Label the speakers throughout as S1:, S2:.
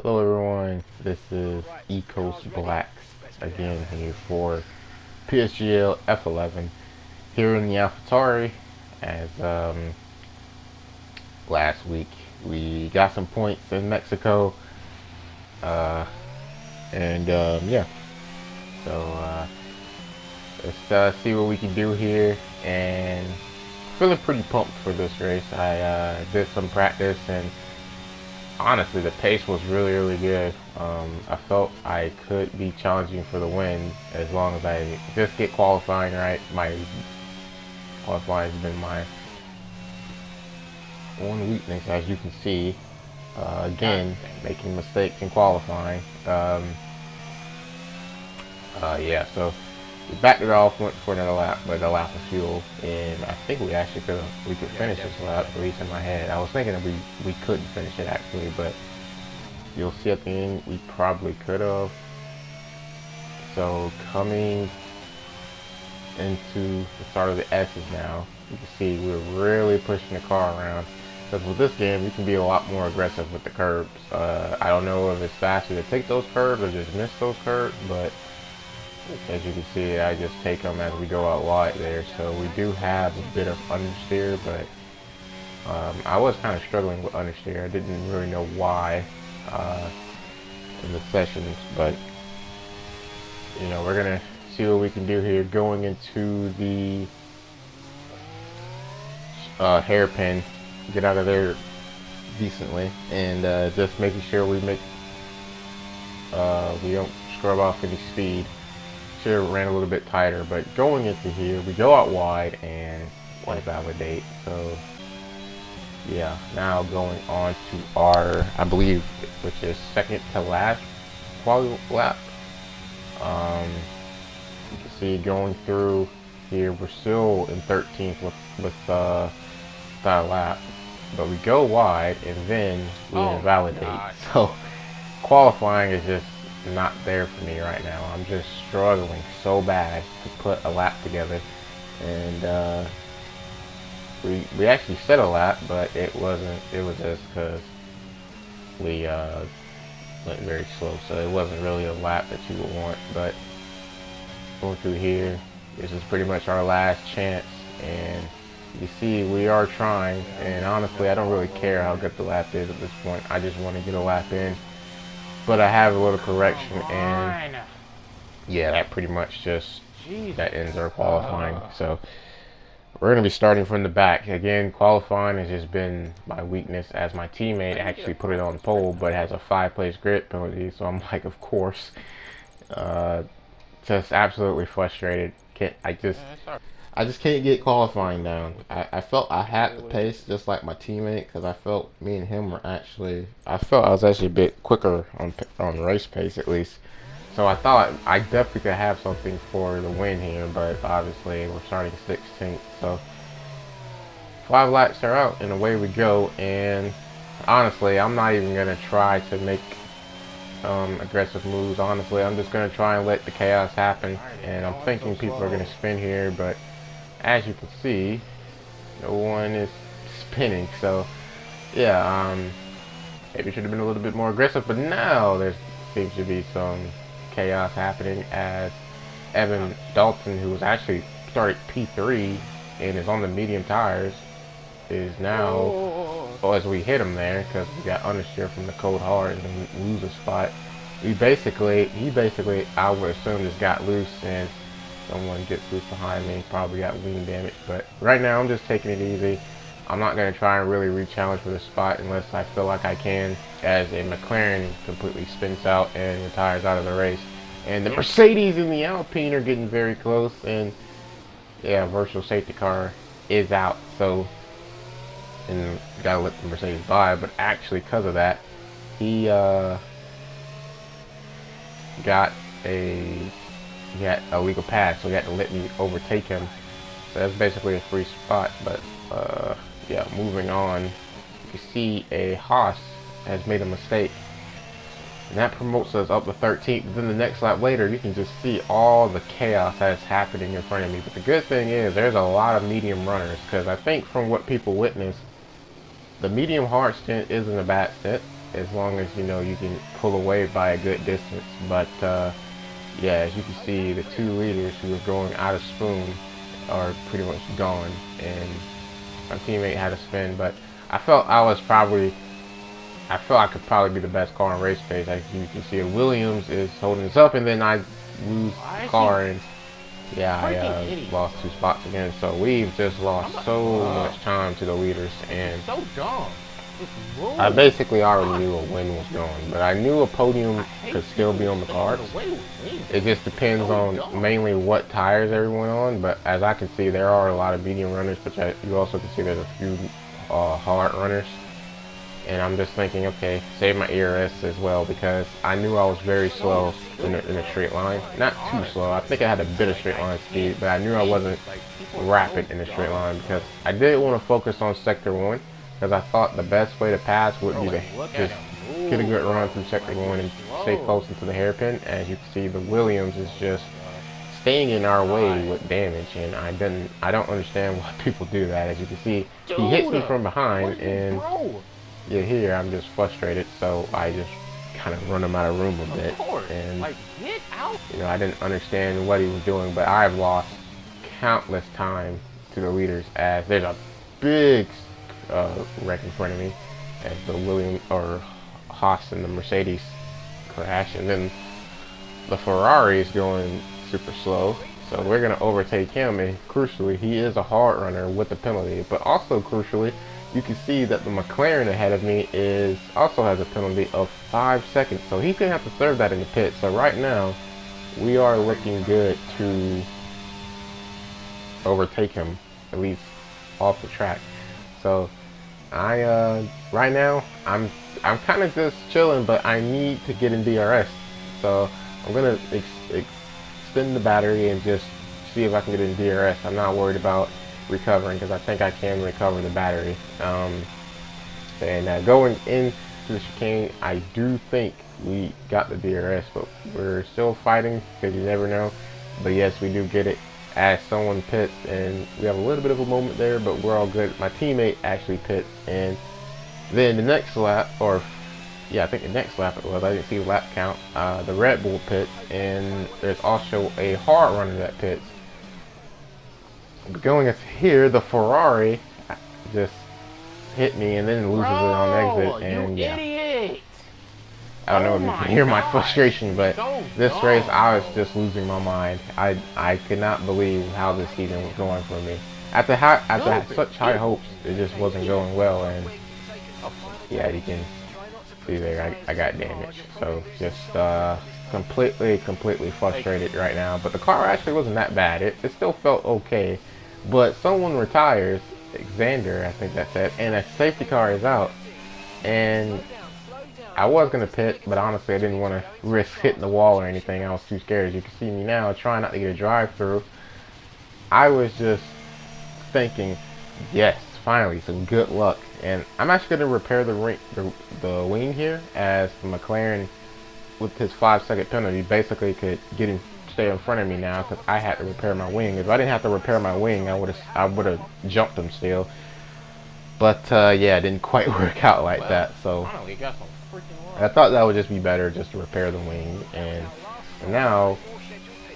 S1: Hello everyone, this is Ecos Blacks again here for PSGL F11 here in the AlphaTauri. As last week we got some points in Mexico, uh, and yeah, so let's see what we can do here. And feeling pretty pumped for this race. I did some practice, and honestly, the pace was really good. I felt I could be challenging for the win as long as I just get qualifying right. My qualifying has been my one weakness, as you can see. Again, making mistakes in qualifying. Yeah, so we backed it off, went for another lap, but a lap of fuel, and I think we actually could finish this lap, at least in my head. I was thinking that we couldn't finish it actually, but you'll see at the end we probably could have. So coming into the start of the S's now, you can see we're really pushing the car around. Because with this game, you can be a lot more aggressive with the curbs. I don't know if it's faster to take those curbs or just miss those curbs, but as you can see, I just take them as we go out wide there. So we do have a bit of understeer, but I was kind of struggling with understeer. I didn't really know why in the sessions, but you know, we're gonna see what we can do here going into the hairpin. Get out of there decently, and just making sure we don't scrub off any speed. Should have ran a little bit tighter, but going into here, we go out wide and validate. So yeah, now going on to our, I believe, which is second to last quali lap. You can see going through here, we're still in 13th with that lap, but we go wide and then we invalidate. God. So qualifying is just not there for me right now. I'm just struggling so bad to put a lap together, and we actually set a lap, but it wasn't. It was just because we went very slow, so it wasn't really a lap that you would want. But going through here, this is pretty much our last chance, and you see we are trying. And honestly, I don't really care how good the lap is at this point. I just want to get a lap in. But I have a little correction, and yeah, that pretty much just that ends our qualifying. So we're going to be starting from the back. Again, qualifying has just been my weakness, as my teammate actually put it on pole, but has a 5-place grid penalty. So I'm like, of course, just absolutely frustrated. I just can't get qualifying down. I felt I had the pace just like my teammate, because I felt me and him were actually, I felt I was actually a bit quicker on race pace at least. So I thought I definitely could have something for the win here, but obviously we're starting 16th. So 5 laps are out and away we go. And honestly, I'm not even going to try to make aggressive moves. Honestly, I'm just going to try and let the chaos happen. And I'm thinking people are going to spin here, but as you can see, no one is spinning. So yeah, maybe should have been a little bit more aggressive, but now there seems to be some chaos happening, as Evan Dalton, who was actually started P3 and is on the medium tires, is now, well, as we hit him there because we got understeer from the cold hard and lose a spot. He basically, I would assume, just got loose, and someone gets loose behind me, probably got wing damage. But right now I'm just taking it easy. I'm not going to try and really re-challenge for this spot unless I feel like I can, as a McLaren completely spins out and retires out of the race. And the Mercedes and the Alpine are getting very close, and yeah, virtual safety car is out. So, and gotta let the Mercedes by, but actually because of that, he got a legal pass, so he had to let me overtake him. So that's basically a free spot. But yeah, moving on, you see a Haas has made a mistake, and that promotes us up to 13th. Then the next lap later, you can just see all the chaos that's happening in front of me. But the good thing is there's a lot of medium runners, because I think from what people witnessed, the medium hard stint isn't a bad stint. as long as you know you can pull away by a good distance. But yeah, as you can see, the 2 leaders who were going out of spoon are pretty much gone, and my teammate had a spin. But I felt I felt I could probably be the best car in race pace. As you can see, Williams is holding us up, and then I lose the car, and yeah, I lost 2 spots again. So we've just lost so much time to the leaders, and
S2: So dumb.
S1: I basically already knew a win was going, but I knew a podium could still be on the cards. It just depends on mainly what tires everyone on, but as I can see, there are a lot of medium runners, but you also can see there's a few hard runners. And I'm just thinking, okay, save my ERS as well, because I knew I was very slow in a straight line. Not too slow. I think I had a bit of straight line speed, but I knew I wasn't rapid in a straight line, because I did want to focus on sector 1, because I thought the best way to pass would be to just get a good run through sector 1 and stay close into the hairpin. As you can see, the Williams is just staying in our way with damage, and I don't understand why people do that. As you can see, he hits me from behind, and yeah, here I'm just frustrated, so I just kind of run him out of room a bit. And you know, I didn't understand what he was doing, but I've lost countless time to the leaders, as there's a big wreck in front of me as the Williams or Haas and the Mercedes crash, and then the Ferrari is going super slow, so we're going to overtake him. And crucially, he is a hard runner with the penalty, but also crucially, you can see that the McLaren ahead of me also has a penalty of 5 seconds, so he's going to have to serve that in the pit. So right now, we are looking good to overtake him, at least off the track. So right now I'm kind of just chilling, but I need to get in DRS. So I'm gonna extend the battery and just see if I can get in DRS. I'm not worried about recovering, because I think I can recover the battery. And going into the chicane, I do think we got the DRS, but we're still fighting, because you never know. But yes, we do get it as someone pits, and we have a little bit of a moment there, but we're all good. My teammate actually pits, and then the next lap, or yeah, I think the next lap it was, I didn't see the lap count, the Red Bull pits, and there's also a hard runner that pits. But going into here, the Ferrari just hit me and then loses it on exit, and yeah.
S2: Idiot.
S1: I don't know if you can hear my frustration, but this race I was just losing my mind. I could not believe how this season was going for me. After such high hopes, it just wasn't going well, and yeah, you can see there I got damaged. So just completely frustrated right now. But the car actually wasn't that bad. It still felt okay. But someone retires, Xander, I think that's it, and a safety car is out. And I was going to pit, but honestly I didn't want to risk hitting the wall or anything. I was too scared. As you can see me now, trying not to get a drive-through. I was just thinking, yes, finally, some good luck. And I'm actually going to repair the wing here, as the McLaren, with his 5-second penalty, basically could stay in front of me now, because I had to repair my wing. If I didn't have to repair my wing, I would have jumped him still. But yeah, it didn't quite work out like that. So I thought that would just be better, just to repair the wing. And now,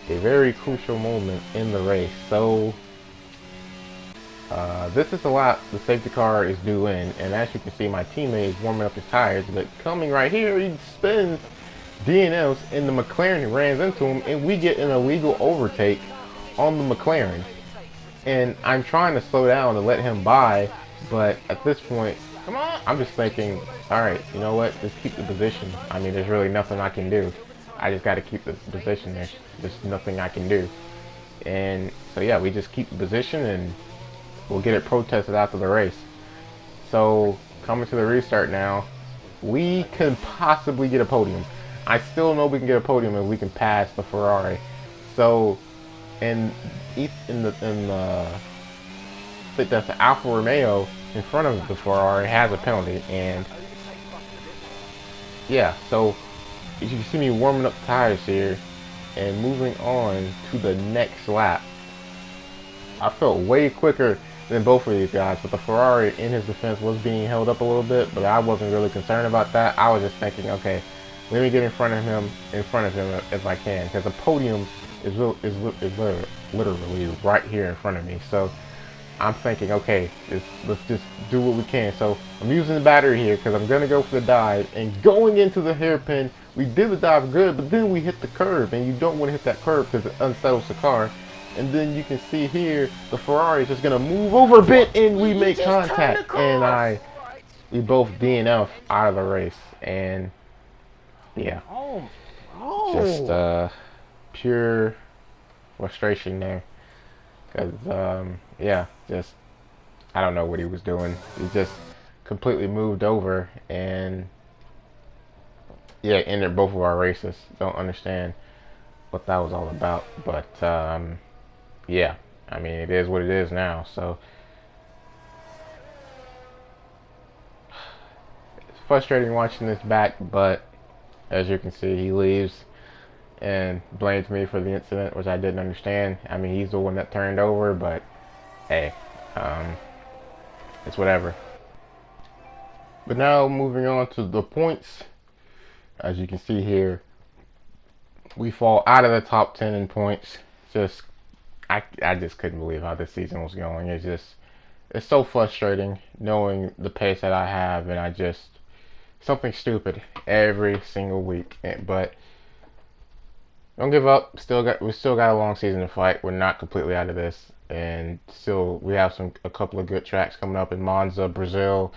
S1: a very crucial moment in the race. So this is the lap the safety car is due in, and as you can see, my teammate is warming up his tires, but coming right here, he spins DNFs, and the McLaren rams into him, and we get an illegal overtake on the McLaren. And I'm trying to slow down to let him by, but at this point, I'm just thinking, alright, you know what, just keep the position. I mean, there's really nothing I can do. I just got to keep the position. There's just nothing I can do. And so yeah, we just keep the position, and we'll get it protested after the race. So coming to the restart now, we can possibly get a podium. I still know we can get a podium if we can pass the Ferrari. So, I think that's the Alfa Romeo in front of the Ferrari has a penalty, and yeah. So you can see me warming up the tires here and moving on to the next lap. I felt way quicker than both of these guys. But the Ferrari, in his defense, was being held up a little bit, but I wasn't really concerned about that. I was just thinking, okay, let me get in front of him if I can, because the podium is literally right here in front of me. So I'm thinking, okay, let's just do what we can. So I'm using the battery here because I'm going to go for the dive. And going into the hairpin, we did the dive good, but then we hit the curb. And you don't want to hit that curb because it unsettles the car. And then you can see here, the Ferrari is just going to move over a bit and we make contact. And we both DNF out of the race. And yeah, just pure frustration there. Because, yeah, just, I don't know what he was doing. He just completely moved over and, yeah, ended both of our races. Don't understand what that was all about. But, yeah, I mean, it is what it is now. So, it's frustrating watching this back, but as you can see, he leaves and blames me for the incident, which I didn't understand. I mean, he's the one that turned over, but hey, it's whatever. But now moving on to the points. As you can see here, we fall out of the top 10 in points. Just, I just couldn't believe how this season was going. It's so frustrating knowing the pace that I have, and I just, something stupid every single week. But don't give up. We still got a long season to fight. We're not completely out of this, and still we have a couple of good tracks coming up in Monza, Brazil,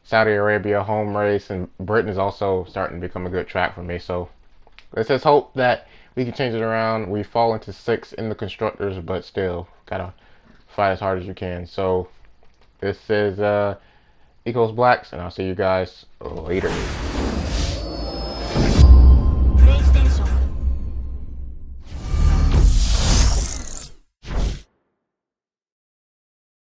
S1: Saudi Arabia, home race, and Britain is also starting to become a good track for me. So let's just hope that we can change it around. We fall into 6th in the constructors, but still gotta fight as hard as you can. So this is Equals Blacks, and I'll see you guys later.